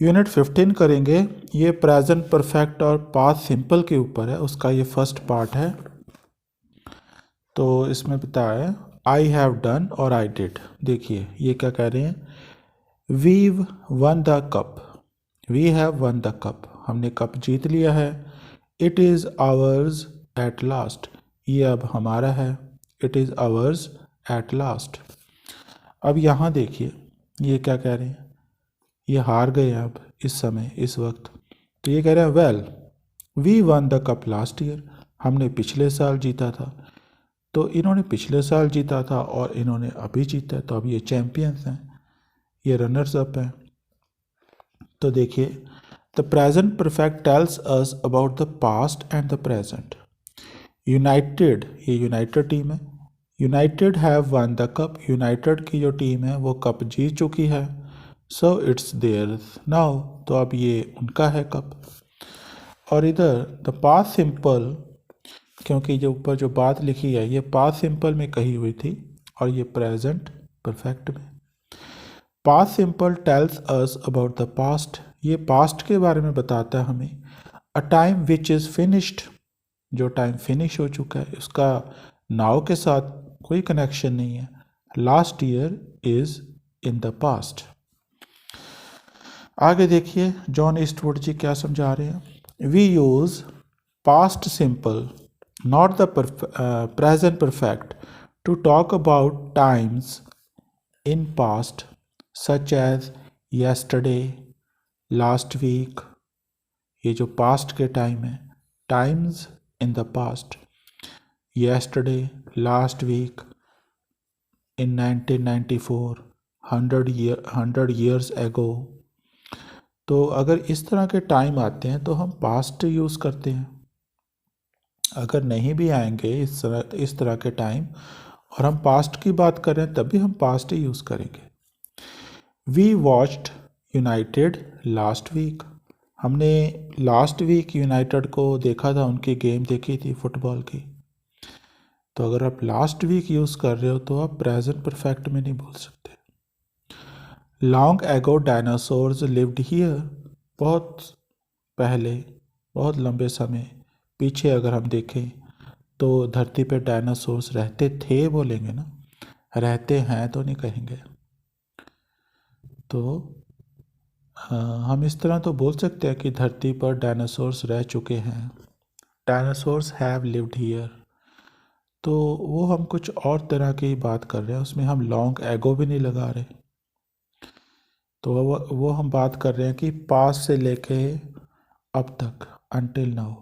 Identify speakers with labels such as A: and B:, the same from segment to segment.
A: Unit 15 करेंगे। ये present perfect और पास्ट सिंपल के ऊपर है, उसका ये फर्स्ट पार्ट है। तो इसमें बताया है आई हैव डन और आई डिड। देखिए ये क्या कह रहे हैं, we've won the cup, we have won the cup, हमने कप जीत लिया है। It is ours at last, ये अब हमारा है। It is ours at last. अब यहाँ देखिए ये क्या कह रहे हैं, ये हार गए अब इस समय इस वक्त। तो ये कह रहे हैं well we won the cup last year, हमने पिछले साल जीता था। तो इन्होंने पिछले साल जीता था और इन्होंने अभी जीता है, तो अब ये चैम्पियंस हैं, ये रनर्स अप हैं। तो देखिए the present perfect tells us about the past and the present. United, ये यूनाइटेड टीम है, United have won the cup, United की जो टीम है वो कप जीत चुकी है। सो इट्स देयर्स नाउ, तो अब ये उनका है कप। और इधर द पास्ट सिंपल, क्योंकि जो ऊपर जो बात लिखी है ये पास्ट सिंपल में कही हुई थी और ये प्रेजेंट परफेक्ट में। Past simple tells us about the past, ये पास्ट के बारे में बताता है हमें। A time which is finished, जो टाइम फिनिश हो चुका है, उसका नाउ के साथ कोई कनेक्शन नहीं है। Last year is in the past. आगे देखिए जॉन ईस्टवुड जी क्या समझा रहे हैं। We use past simple not the present perfect to talk about times in past such as yesterday, last week, ये जो past के टाइम है, times in the past, yesterday, last week, in 1994, 100 years ago। तो अगर इस तरह के time आते हैं तो हम past यूज़ करते हैं। अगर नहीं भी आएंगे इस तरह के टाइम और हम पास्ट की बात करें तब भी हम पास्ट ही यूज़ करेंगे। We watched United last week, हमने लास्ट वीक यूनाइटेड को देखा था, उनकी गेम देखी थी फुटबॉल की। तो अगर आप लास्ट वीक यूज़ कर रहे हो तो आप प्रेजेंट परफेक्ट में नहीं बोल सकते। Long ago dinosaurs lived here, बहुत पहले, बहुत लंबे समय पीछे अगर हम देखें तो धरती पे डायनासोर्स रहते थे बोलेंगे ना, रहते हैं तो नहीं कहेंगे। तो हम इस तरह तो बोल सकते हैं कि धरती पर डायनासोर्स रह चुके हैं, डायनासोर्स हैव लिव्ड हियर। तो वो हम कुछ और तरह की बात कर रहे हैं, उसमें हम लॉन्ग एगो भी नहीं लगा रहे। तो वो हम बात कर रहे हैं कि पास से लेके अब तक, अनटिल नाउ।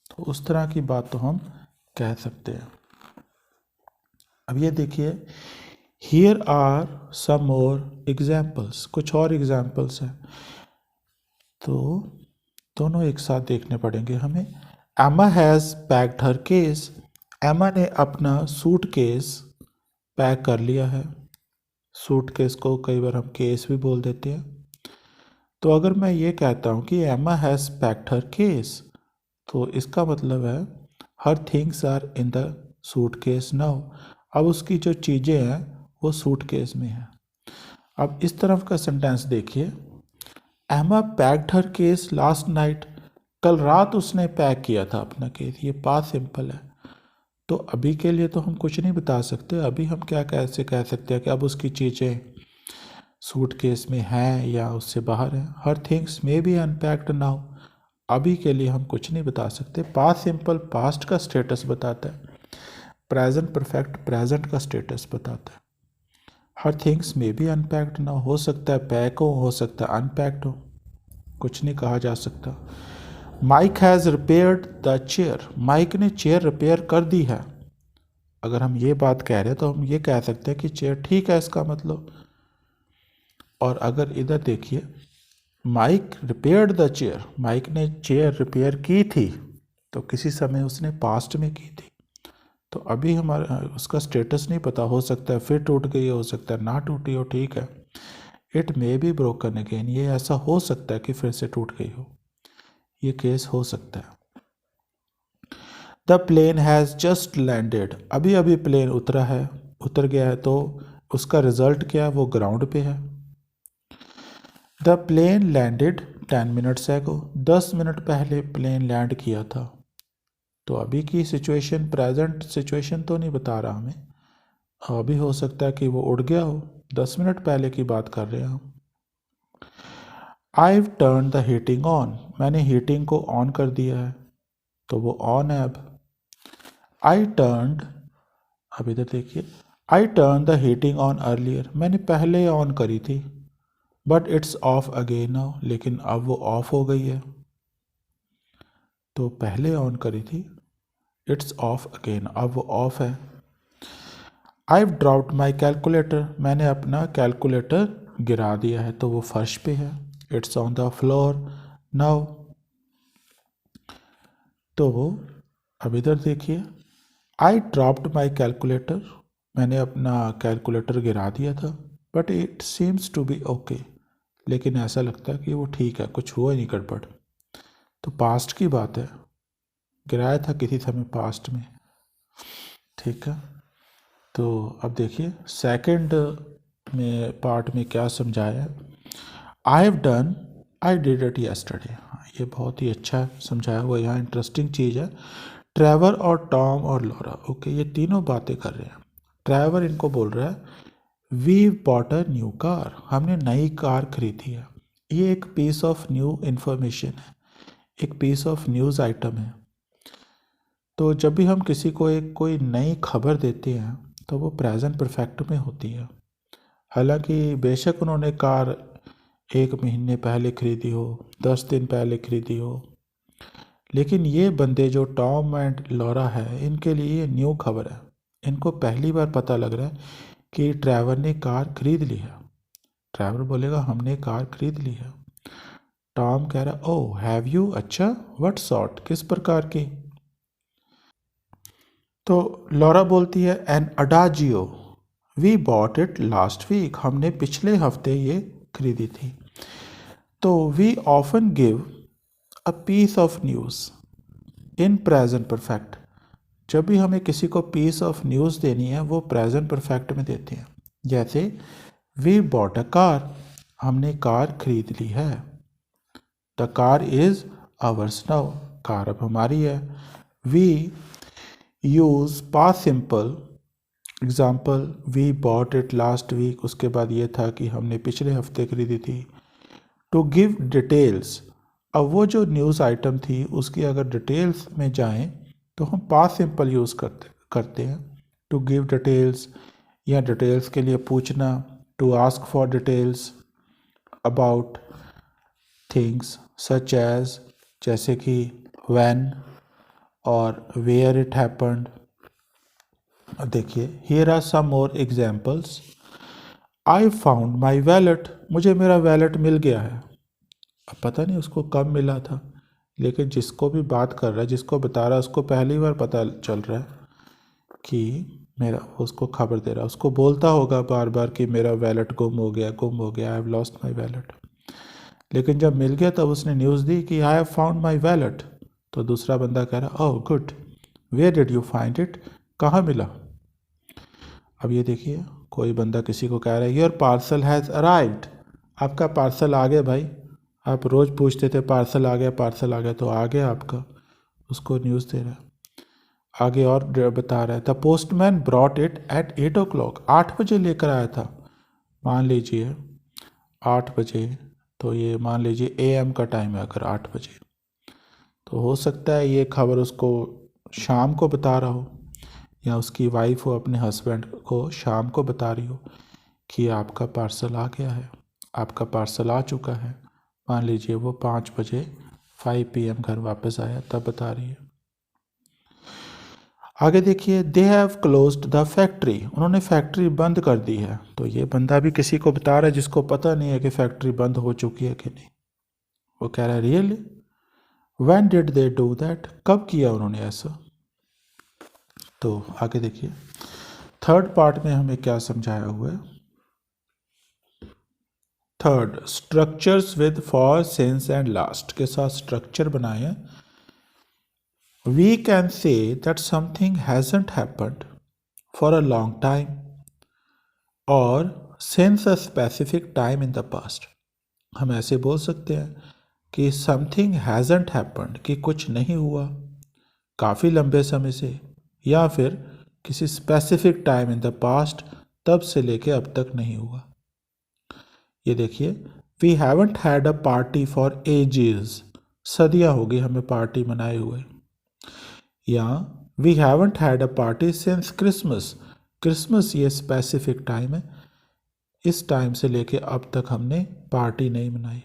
A: तो उस तरह की बात तो हम कह सकते हैं। अब ये देखिए here are some more examples, कुछ और एग्जाम्पल्स हैं, तो दोनों एक साथ देखने पड़ेंगे हमें। एमा हैज़ पैक्ड हर केस, एमा ने अपना सूट केस पैक कर लिया है। सूट केस को कई बार हम केस भी बोल देते हैं। तो अगर मैं ये कहता हूँ कि एमा हैज़ पैक्ड हर केस, तो इसका मतलब है her things are in the suitcase now, अब उसकी जो चीज़ें हैं वो सूट केस में है। अब इस तरफ का सेंटेंस देखिए, एमा पैक्ड हर केस लास्ट नाइट, कल रात उसने पैक किया था अपना केस, ये पास्ट सिंपल है। तो अभी के लिए तो हम कुछ नहीं बता सकते, अभी हम क्या कैसे कह सकते हैं कि अब उसकी चीज़ें सूट केस में हैं या उससे बाहर हैं। हर things may be unpacked now, अभी के लिए हम कुछ नहीं बता सकते। पास्ट सिंपल पास्ट का स्टेटस बताता है, प्रेजेंट परफेक्ट प्रेजेंट का स्टेटस बताता है। हर थिंग्स में भी अनपैक्ड ना, हो सकता है पैक हो सकता है अनपैक्ड हो, कुछ नहीं कहा जा सकता। Mike has repaired the chair, Mike ने चेयर रिपेयर कर दी है। अगर हम ये बात कह रहे हैं तो हम ये कह सकते हैं कि चेयर ठीक है, इसका मतलब। और अगर इधर देखिए Mike repaired the chair, Mike ने चेयर रिपेयर की थी, तो किसी समय उसने पास्ट में की थी, तो अभी हमारा उसका स्टेटस नहीं पता, हो सकता है फिर टूट गई हो सकता है ना टूटी हो, ठीक है। It may be broken again, ये ऐसा हो सकता है कि फिर से टूट गई हो, ये केस हो सकता है। The plane has just landed, अभी अभी प्लेन उतरा है, उतर गया है, तो उसका रिजल्ट क्या है, वो ग्राउंड पे है। The plane landed 10 minutes ago. 10 minute पहले प्लेन लैंड किया था। तो अभी की सिचुएशन, प्रेजेंट सिचुएशन तो नहीं बता रहा हमें, अभी हो सकता है कि वो उड़ गया हो। 10 मिनट पहले की बात कर रहे हैं हम। I've turned the heating on. मैंने हीटिंग को ऑन कर दिया है, तो वो ऑन है अब। I turned, अब इधर देखिए, I turned the heating on earlier. मैंने पहले ऑन करी थी, but it's of again now, लेकिन अब वो ऑफ हो गई है। तो पहले ऑन करी थी, इट्स ऑफ अगेन, अब वो ऑफ है। I've dropped my calculator. मैंने अपना कैलकुलेटर गिरा दिया है, तो वो फर्श पे है। It's on the floor now. तो अब इधर देखिए, आई ड्रॉप्ड माई कैलकुलेटर। मैंने अपना कैलकुलेटर गिरा दिया था, but it seems to be okay. लेकिन ऐसा लगता है कि वो ठीक है, कुछ हुआ ही नहीं गड़बड़। तो पास्ट की बात है, गिराया था किसी समय पास्ट में, ठीक है। तो अब देखिए सेकंड में पार्ट में क्या समझाया है। I have done, I did it yesterday. ये बहुत ही अच्छा समझाया हुआ, यहाँ इंटरेस्टिंग चीज़ है। ट्रेवर और टॉम और लॉरा, ओके, ये तीनों बातें कर रहे हैं। ट्रेवर इनको बोल रहा है we bought a new car, हमने नई कार खरीदी है। ये एक पीस ऑफ न्यू इन्फॉर्मेशन है, एक पीस ऑफ न्यूज़ आइटम है। तो जब भी हम किसी को एक कोई नई खबर देते हैं तो वो प्रेजेंट परफेक्ट में होती है। हालांकि बेशक उन्होंने कार 1 महीने पहले खरीदी हो, 10 दिन पहले खरीदी हो, लेकिन ये बंदे जो टॉम एंड लॉरा है, इनके लिए ये न्यू खबर है। इनको पहली बार पता लग रहा है कि ट्रैवर ने कार खरीद ली है। ट्रैवर बोलेगा हमने कार खरीद ली है। टॉम कह रहा ओह हैव यू, अच्छा व्हाट सॉर्ट, किस प्रकार की। तो लॉरा बोलती है an adagio, we bought it last week, हमने पिछले हफ्ते ये खरीदी थी। तो we often give a piece of news in present perfect. जब भी हमें किसी को पीस ऑफ न्यूज़ देनी है वो प्रेजेंट परफेक्ट में देते हैं। जैसे वी बॉट अ कार, हमने कार खरीद ली है। The car is ours now, car अब हमारी है। We use past simple, example we bought it last week, उसके बाद ये था कि हमने पिछले हफ्ते खरीदी थी। टू गिव डिटेल्स, अब वो जो न्यूज़ आइटम थी उसकी अगर डिटेल्स में जाएं तो हम पास्ट सिंपल यूज़ करते हैं। टू गिव डिटेल्स, या डिटेल्स के लिए पूछना, to ask for details about things such as, जैसे कि व्हेन और वेयर इट हैपेंड। देखिए here are some more examples. I found my wallet, मुझे मेरा वैलेट मिल गया है। अब पता नहीं उसको कब मिला था, लेकिन जिसको भी बात कर रहा है, जिसको बता रहा है, उसको पहली बार पता चल रहा है कि मेरा, उसको खबर दे रहा है, उसको बोलता होगा बार बार कि मेरा वैलेट गुम हो गया, गुम हो गया, I have lost my wallet. लेकिन जब मिल गया तब उसने न्यूज़ दी कि I have found my wallet. तो दूसरा बंदा कह रहा oh good, where did you find it, कहाँ मिला। अब ये देखिए कोई बंदा किसी को कह रहा है योर पार्सल हैज़ अराइव्ड, आपका पार्सल आ गया भाई। आप रोज़ पूछते थे पार्सल आ गया, पार्सल आ गया, तो आ गया आपका, उसको न्यूज़ दे रहा है। आगे और बता रहा है the postman brought it at 8 o'clock, 8 बजे लेकर आया था। मान लीजिए 8 बजे, तो ये मान लीजिए AM का टाइम है अगर 8 बजे, तो हो सकता है ये खबर उसको शाम को बता रहा हो, या उसकी वाइफ हो अपने हस्बैंड को शाम को बता रही हो कि आपका पार्सल आ गया है, आपका पार्सल आ चुका है। मान लीजिए वो 5 बजे 5 PM घर वापस आया तब बता रही है। आगे देखिए they have closed the factory, उन्होंने फैक्ट्री बंद कर दी है। तो ये बंदा भी किसी को बता रहा है जिसको पता नहीं है कि फैक्ट्री बंद हो चुकी है कि नहीं। वो कह रहा है really, when did they do that, कब किया उन्होंने ऐसा। तो आगे देखिए थर्ड पार्ट में हमें क्या समझाया हुआ है। Third, structures with for, since and last के साथ स्ट्रक्चर बनाए हैं। We can say that something hasn't happened for a long time और since a specific time in the past. हम ऐसे बोल सकते हैं कि समथिंग हैज़ंट हैपेंड, कि कुछ नहीं हुआ काफ़ी लंबे समय से, या फिर किसी specific time in the past, तब से लेके अब तक नहीं हुआ। ये देखिए, we haven't had a party for ages, सदियाँ हो गई हमें पार्टी मनाए हुए। या we haven't had a party since Christmas, Christmas ये स्पेसिफिक टाइम है, इस टाइम से लेके अब तक हमने पार्टी नहीं मनाई।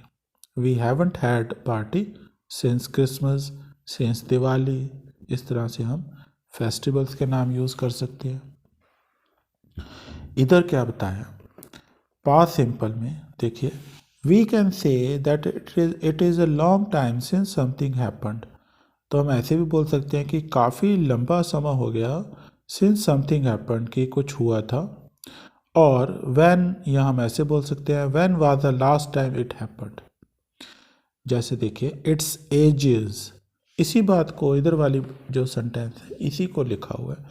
A: We haven't had party since Christmas, since Diwali, इस तरह से हम फेस्टिवल्स के नाम यूज़ कर सकते हैं। इधर क्या बताया पास्ट सिंपल में, देखिए, we can say that it is a long time since something happened, तो हम ऐसे भी बोल सकते हैं कि काफ़ी लंबा समय हो गया सिंस समथिंग हैपेंड, कि कुछ हुआ था। और व्हेन, यहाँ हम ऐसे बोल सकते हैं when was the last time it happened. जैसे देखिए, इट्स एजेस, इसी बात को, इधर वाली जो सेंटेंस है इसी को लिखा हुआ है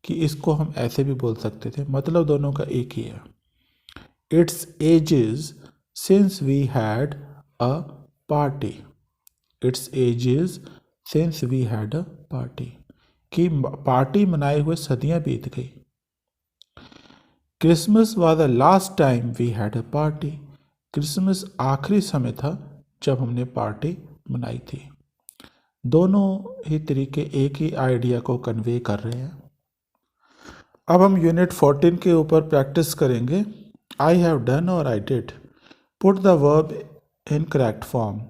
A: कि इसको हम ऐसे भी बोल सकते थे, मतलब दोनों का एक ही है। It's ages since we had a party, it's ages since we had a party, कि पार्टी मनाए हुए सदियां बीत गई। Christmas was the last time we had a party, Christmas आखिरी समय था जब हमने पार्टी मनाई थी। दोनों ही तरीके एक ही आइडिया को कन्वे कर रहे हैं। अब हम यूनिट 14 के ऊपर प्रैक्टिस करेंगे। आई हैव डन और I did, put the verb in correct form.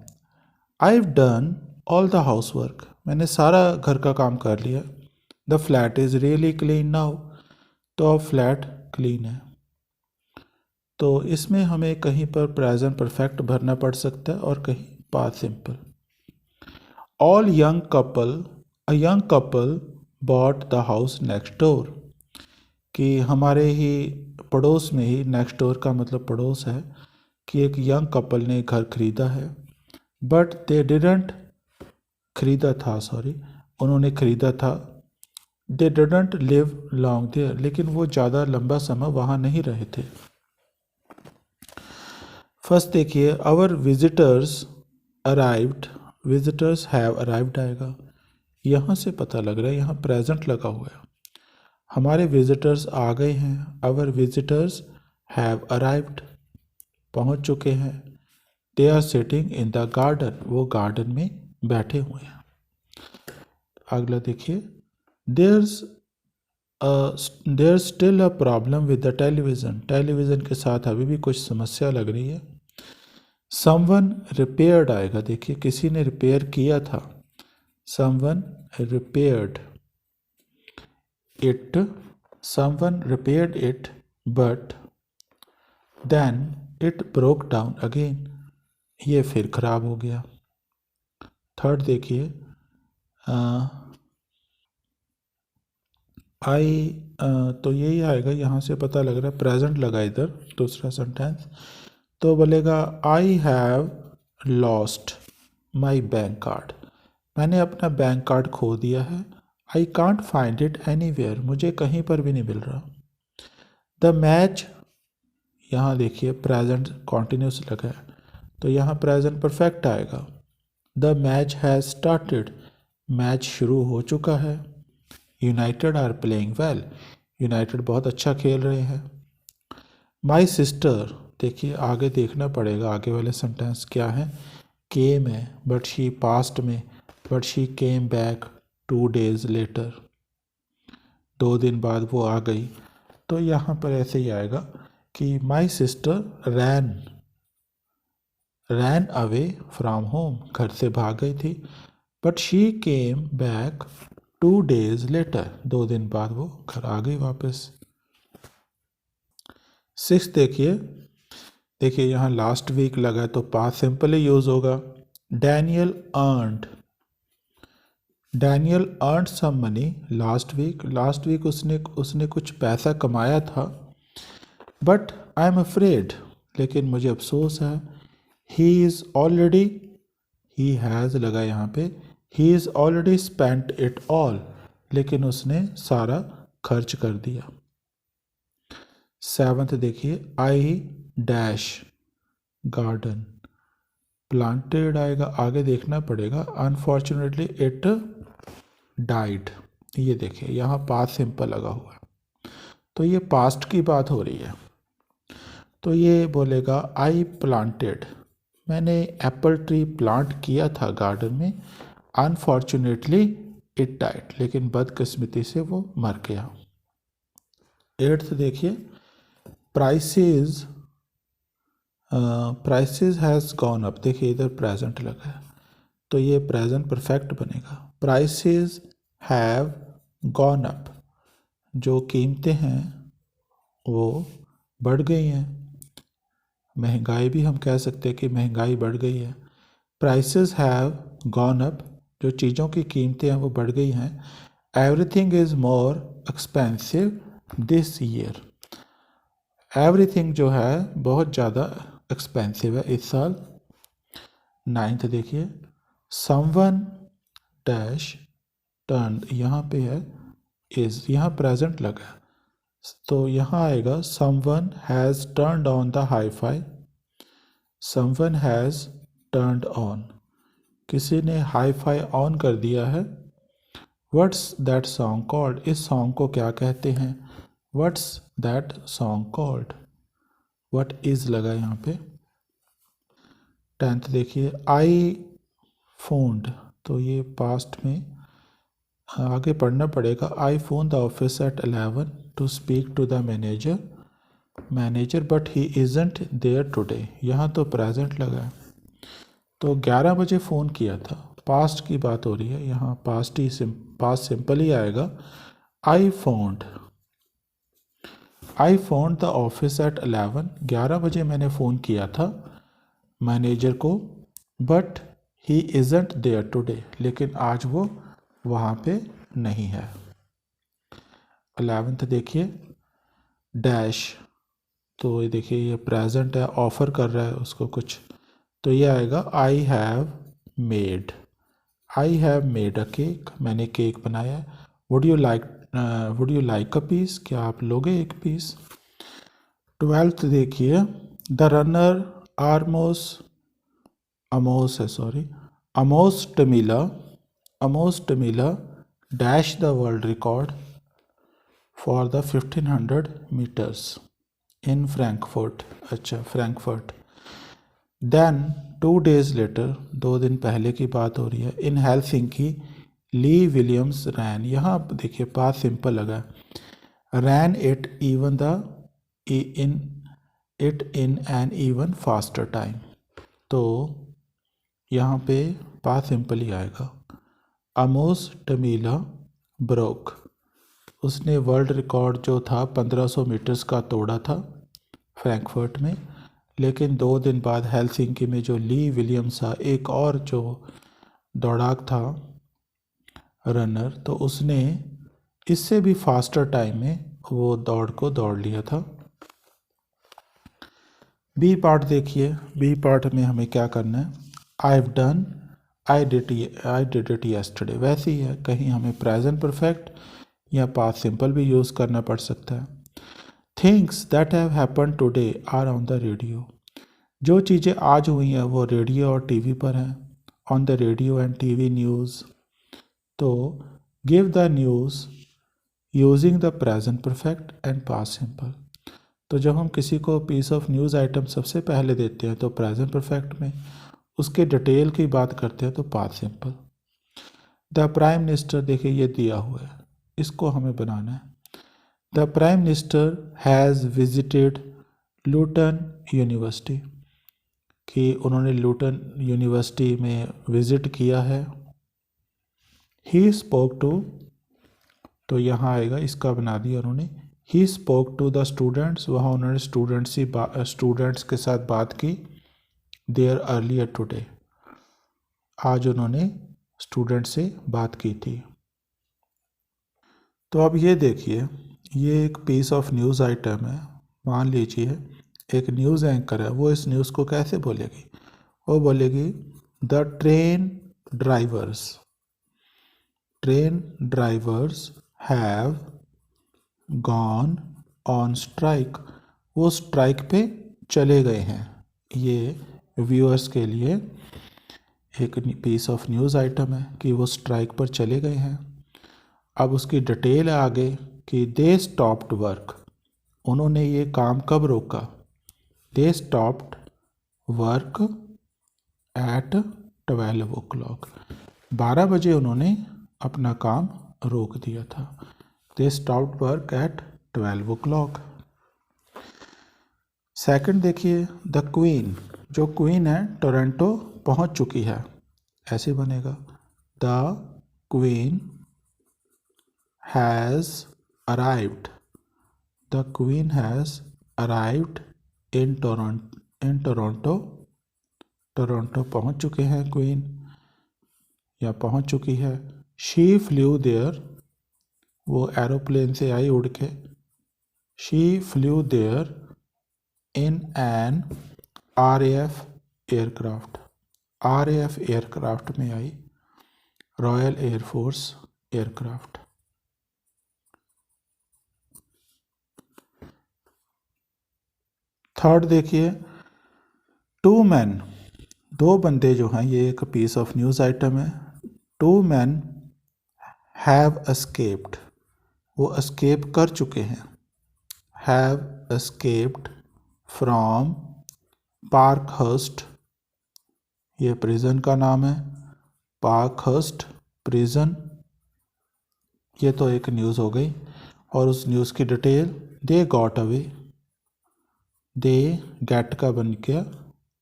A: I have done all the house work, मैंने सारा घर का काम कर लिया। The flat is really clean now, तो अब फ्लैट क्लीन है। तो इसमें हमें कहीं पर प्रेजेंट परफेक्ट भरना पड़ सकता है और कहीं past simple. All young couple, a young couple bought the house next door, कि हमारे ही पड़ोस में ही, नेक्स्ट डोर का मतलब पड़ोस है, कि एक यंग कपल ने घर खरीदा है। बट दे डिडंट, खरीदा था, सॉरी, उन्होंने खरीदा था। They didn't live long there, लेकिन वो ज़्यादा लंबा समय वहाँ नहीं रहे थे। फर्स्ट देखिए, our visitors arrived, visitors have arrived आएगा, यहाँ से पता लग रहा है यहाँ प्रेजेंट लगा हुआ है। हमारे विजिटर्स आ गए हैं, आवर विजिटर्स हैव अराइव्ड, पहुँच चुके हैं। They are sitting in the garden, वो गार्डन में बैठे हुए हैं। अगला देखिए, there's still a problem with the television, television के साथ अभी भी कुछ समस्या लग रही है। समवन रिपेयर्ड आएगा, देखिए किसी ने रिपेयर किया था। Someone repaired it, someone repaired it but then it broke down again, ये फिर खराब हो गया। थर्ड देखिए, आई, तो यही आएगा, यहाँ से पता लग रहा है प्रेजेंट लगा इधर दूसरा सेंटेंस, तो बोलेगा आई have lost my bank card, मैंने अपना बैंक कार्ड खो दिया है। I can't find it anywhere, मुझे कहीं पर भी नहीं मिल रहा। द मैच, यहाँ देखिए प्रेजेंट कॉन्टिन्यूस लगा है, तो यहाँ प्रेजेंट परफेक्ट आएगा। The match has started, match शुरू हो चुका है। United are playing well, United बहुत अच्छा खेल रहे हैं। माई सिस्टर, देखिए आगे देखना पड़ेगा आगे वाले सेंटेंस क्या है। केम है बट शी पास्ट में, but she came back 2 days later, 2 दिन बाद वो आ गई। तो यहाँ पर ऐसे ही आएगा कि my sister ran away from home, घर से भाग गई थी। But she came back 2 days later, 2 दिन बाद वो घर आ गई वापस। 6 देखिए, यहाँ लास्ट वीक लगा है तो पास्ट सिंपल ही यूज़ होगा। Daniel earned, Daniel earned some money last week, last week उसने कुछ पैसा कमाया था। बट आई एम अफ्रेड, लेकिन मुझे अफसोस है। He is already, he has लगा यहाँ पे, he is already spent it all, लेकिन उसने सारा खर्च कर दिया। 7th देखिए, आई डैश गार्डन, प्लांटेड आएगा, आगे देखना पड़ेगा। Unfortunately it died. ये देखिए यहाँ पास्ट सिंपल लगा हुआ है, तो ये पास्ट की बात हो रही है। तो ये बोलेगा आई प्लांटेड, मैंने एप्पल ट्री प्लांट किया था गार्डन में। अनफॉर्चुनेटली इट डाइड, लेकिन बदकिस्मती से वो मर गया। एट्थ देखिए, prices prices has gone up. देखिए इधर प्रेजेंट लगा है, तो ये प्रेजेंट परफेक्ट बनेगा। प्राइसेस हैव गॉन अप, जो कीमतें हैं वो बढ़ गई हैं। महंगाई भी हम कह सकते हैं कि महंगाई बढ़ गई है। प्राइसेस हैव गॉन अप, जो चीज़ों की कीमतें हैं वो बढ़ गई हैं। Everything is more expensive this year. Everything जो है बहुत ज़्यादा एक्सपेंसिव है इस साल। नाइन्थ देखिए, समवन डैश टर्न, यहाँ पे है इज़, यहाँ प्रेजेंट लगा है, तो यहाँ आएगा someone has turned on the hi-fi. Someone has turned on, किसी ने हाईफाई ऑन कर दिया है। व्हाट्स दैट सॉन्ग कॉल्ड, इस सॉन्ग को क्या कहते हैं। What's that song called, what is लगा यहाँ पे। टेंथ देखिए, आई फोन्ड, तो ये पास्ट में आगे पढ़ना पड़ेगा। I phone the office at 11 to speak to the manager but he isn't there today. यहाँ तो प्रेजेंट लगा है, तो 11 बजे फ़ोन किया था, पास्ट की बात हो रही है, यहाँ पास्ट सिंपल ही आएगा। I phoned the office at 11 बजे मैंने फ़ोन किया था मैनेजर को। But he isn't there today, लेकिन आज वो वहाँ पे नहीं है। 11th देखिए, डैश, तो ये देखिए ये प्रेजेंट है, ऑफ़र कर रहा है उसको कुछ, तो ये आएगा I have made a cake, मैंने केक बनाया। Would you like a piece, क्या आप लोगे एक पीस। 12th देखिए, the runner Amos Tamila dashed the world record for the 1500 metres in Frankfurt. अच्छा, फ्रैंकफर्ट। देन 2 days लेटर, 2 दिन पहले की बात हो रही है, इन हेलसिंकी ली विलियम्स रैन, यहाँ देखिए पास सिंपल लगा, ran it even the in an even faster time, तो यहाँ पे पास सिंपल ही आएगा। अमोस टमीला ब्रोक, उसने वर्ल्ड रिकॉर्ड जो था 1500 मीटर्स का तोड़ा था फ्रैंकफर्ट में, लेकिन 2 दिन बाद हेलसिंकी में जो ली विलियम्स था, एक और जो दौड़ाक था रनर, तो उसने इससे भी फास्टर टाइम में वो दौड़ को दौड़ लिया था। बी पार्ट देखिए, बी पार्ट में हमें क्या करना है। आई डिड इट यस्टरडे, वैसे ही है, कहीं हमें प्रेजेंट परफेक्ट या पास्ट सिंपल भी यूज़ करना पड़ सकता है। Things that have happen today are on the radio, जो चीज़ें आज हुई हैं वो रेडियो और टीवी पर हैं। On the radio and TV news, तो give the news using the present perfect and past simple, तो जब हम किसी को पीस ऑफ न्यूज़ आइटम सबसे पहले देते हैं तो प्रेजेंट परफेक्ट में, उसके डिटेल की बात करते हैं तो past simple. The prime minister, देखिए ये दिया हुआ है, इसको हमें बनाना है। The prime minister has visited Luton university, कि उन्होंने लूटन यूनिवर्सिटी में विज़िट किया है। ही स्पोक टू, तो यहाँ आएगा, इसका बना दिया उन्होंने। He spoke to the students, वहाँ उन्होंने स्टूडेंट्स के साथ बात की। देयर अर्लियर टुडे, आज उन्होंने स्टूडेंट से बात की थी। तो अब ये देखिए, ये एक पीस ऑफ न्यूज़ आइटम है। मान लीजिए एक न्यूज़ एंकर है, वो इस न्यूज़ को कैसे बोलेगी, वो बोलेगी the train drivers have gone on strike, वो स्ट्राइक पे चले गए हैं। ये व्यूअर्स के लिए एक पीस ऑफ न्यूज़ आइटम है कि वो स्ट्राइक पर चले गए हैं। अब उसकी डिटेल है आगे कि दे स्टॉप्ड वर्क, उन्होंने ये काम कब रोका। दे स्टॉप्ड वर्क एट 12 o'clock, 12 बजे उन्होंने अपना काम रोक दिया था। They stopped work at 12 o'clock। Second देखिए, द क्वीन, जो क्वीन है टोरंटो पहुंच चुकी है, ऐसे बनेगा the queen has arrived, the queen has arrived in Toronto, Toronto पहुंच चुके हैं क्वीन या पहुंच चुकी है। शी फ्लू देयर, वो एरोप्लेन से आई उड़ के। She flew there in an RAF aircraft, RAF aircraft में आई, रॉयल एयरफोर्स एयरक्राफ्ट। थर्ड देखिए, टू मैन, दो बंदे जो हैं, ये एक पीस ऑफ न्यूज़ आइटम है। टू मैन हैव एस्केप्ड, वो एस्केप कर चुके हैं। हैव एस्केप्ड फ्रॉम पार्कहर्स्ट, ये प्रिजन का नाम है, पार्कहर्स्ट प्रिजन। ये तो एक न्यूज़ हो गई। और उस न्यूज़ की detail, they got away, they get का बन गया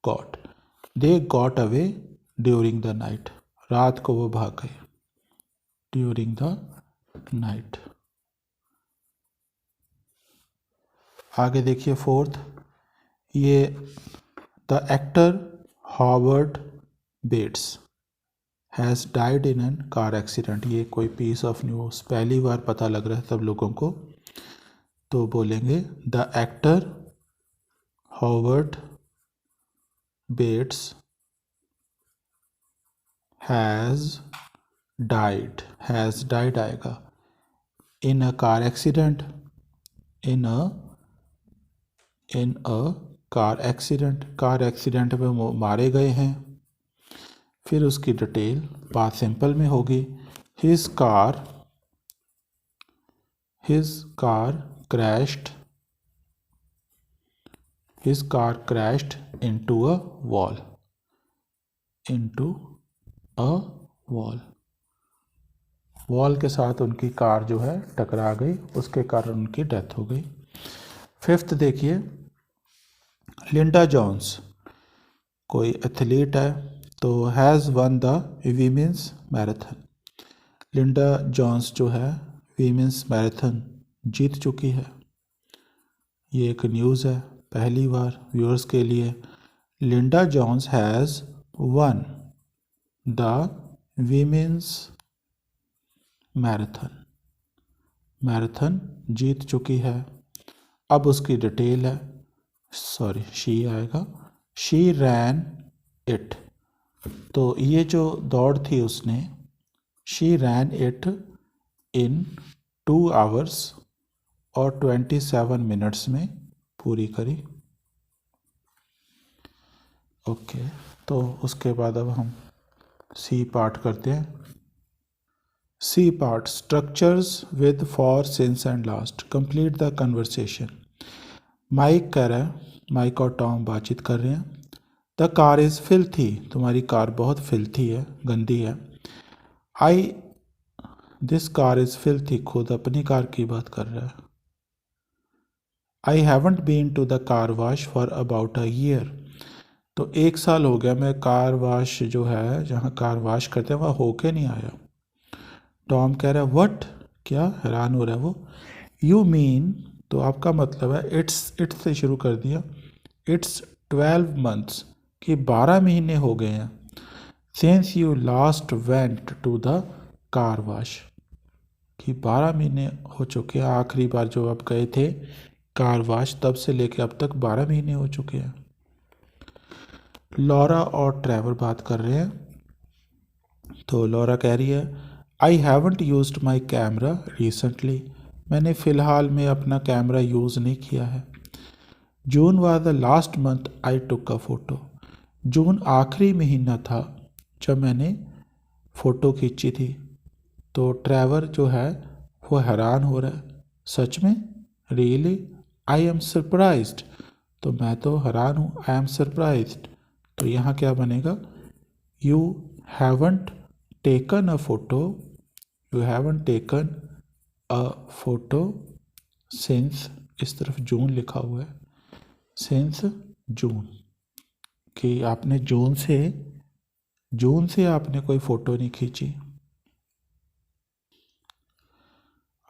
A: got, they got away during the night, रात को वो भाग गए, ड्यूरिंग द नाइट। आगे देखिए फोर्थ, ये the actor Howard Bates has died in an car accident, ये कोई पीस ऑफ न्यूज़ पहली बार पता लग रहा है सब लोगों को, तो बोलेंगे the actor Howard Bates has died, has died आएगा, in a car accident, in a car accident, car accident में वो मारे गए हैं। फिर उसकी डिटेल बात सिंपल में होगी, his car crashed, his car crashed into a wall, into a wall, wall के साथ उनकी कार जो है टकरा गई, उसके कारण उनकी डेथ हो गई। फिफ्थ देखिए, लिंडा जॉन्स कोई एथलीट है, तो has won the women's marathon, Linda Jones जो है वीमेंस मैराथन जीत चुकी है। ये एक न्यूज़ है पहली बार व्यूअर्स के लिए। Linda Jones has won the women's marathon जीत चुकी है। अब उसकी डिटेल है, सॉरी शी आएगा, शी रैन इट, तो ये जो दौड़ थी उसने, she ran it in 2 hours और 27 minutes में पूरी करी। ओके, तो उसके बाद अब हम सी पार्ट करते हैं। C part, structures with for since and last, complete the conversation. Mike कह रहा है, माइक और टॉम बातचीत कर रहे हैं। द कार इज़ फिल्थी, तुम्हारी कार बहुत फिल्थी है, गंदी है। दिस कार इज़ फिल्थी, खुद अपनी कार की बात कर रहा है। I haven't been to the car wash for about a year, तो 1 साल हो गया मैं कार वॉश जो है, जहाँ कार वॉश करते हैं वहाँ होके नहीं आया। टॉम कह रहा है व्हाट, क्या, हैरान हो रहा है वो। यू मीन, तो आपका मतलब है, इट्स से शुरू कर दिया, इट्स 12 months, कि 12 महीने हो गए हैं। Since you last went to the car wash, कि 12 महीने हो चुके हैं, आखिरी बार जो आप गए थे कार वॉश, तब से लेके अब तक 12 महीने हो चुके हैं। लॉरा और ट्रेवर बात कर रहे हैं, तो लॉरा कह रही है I haven't used my camera recently, मैंने फ़िलहाल में अपना कैमरा यूज़ नहीं किया है। June was the last month I took a photo, जून आखिरी महीना था जब मैंने फ़ोटो खींची थी। तो ट्रैवर जो है वो हैरान हो रहा है, सच में, रियली, आई एम सरप्राइज्ड, तो मैं तो हैरान हूँ, आई एम सरप्राइज्ड। तो यहाँ क्या बनेगा, you haven't taken a photo, you haven't taken a photo since, इस तरफ जून लिखा हुआ है, सिंस जून, कि आपने जून से आपने कोई फ़ोटो नहीं खींची।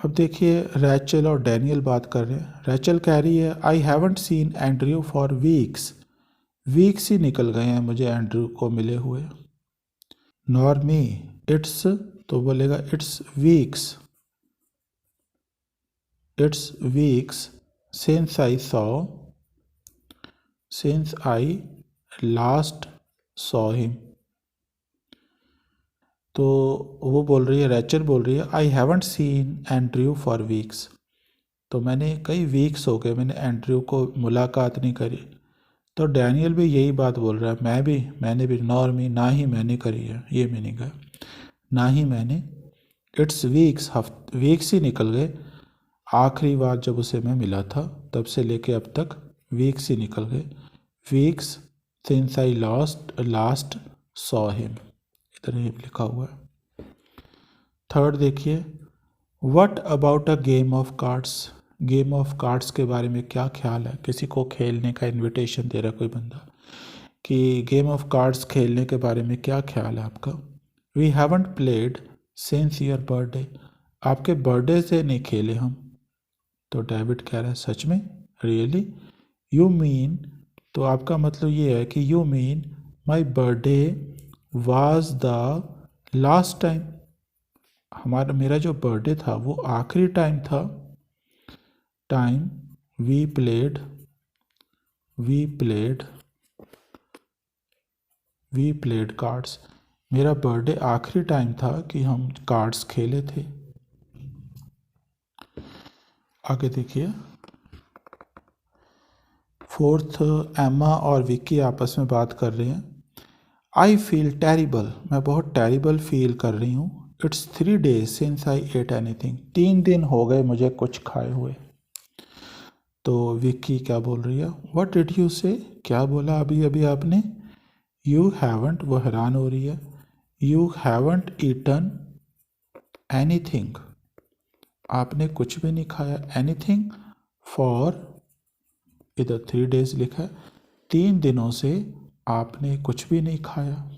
A: अब देखिए रैचल और डैनियल बात कर रहे हैं। रैचल कह रही है I haven't seen Andrew for weeks, weeks ही निकल गए हैं मुझे एंड्रयू को मिले हुए। नॉर मी, इट्स, तो बोलेगा it's weeks since I last saw him. तो वो बोल रही है, रैचल बोल रही है I haven't seen Andrew for weeks, तो मैंने कई वीक्स हो गए मैंने एंड्रयू को मुलाकात नहीं करी। तो डैनियल भी यही बात बोल रहा है, मैंने भी, नॉर्मी, ना ही मैंने करी है, ये मीनिंग है, ना ही मैंने। इट्स वीक्स ही निकल गए, आखिरी बार जब उसे मैं मिला था तब से लेके अब तक वीक्स ही निकल गए, weeks since I last saw him, इधर ही लिखा हुआ है। थर्ड देखिए, what about a game of cards, game of cards के बारे में क्या ख्याल है, किसी को खेलने का इनविटेशन दे रहा कोई बंदा कि गेम ऑफ कार्ड्स खेलने के बारे में क्या ख्याल है आपका। We haven't played since your birthday, आपके बर्थडे से नहीं खेले हम। तो डेविड कह रहा है सच में, रियली, यू मीन, तो आपका मतलब ये है कि you mean my birthday was the last time, मेरा जो बर्थडे था वो आखिरी टाइम था, टाइम वी प्लेड कार्ड्स, मेरा बर्थडे आखिरी टाइम था कि हम कार्ड्स खेले थे। आगे देखिए, फोर्थ, एम्मा और विक्की आपस में बात कर रहे हैं। आई फील टेरिबल, मैं बहुत टेरिबल फील कर रही हूँ। It's 3 days since I eight anything, 3 दिन हो गए मुझे कुछ खाए हुए। तो विक्की क्या बोल रही है, व्हाट डिड यू से, क्या बोला अभी अभी आपने। यू हैवंट, वो हैरान हो रही है, यू हैवंट ईटन एनीथिंग, आपने कुछ भी नहीं खाया, एनीथिंग फॉर, इधर 3 days लिखा है, 3 दिनों से आपने कुछ भी नहीं खाया।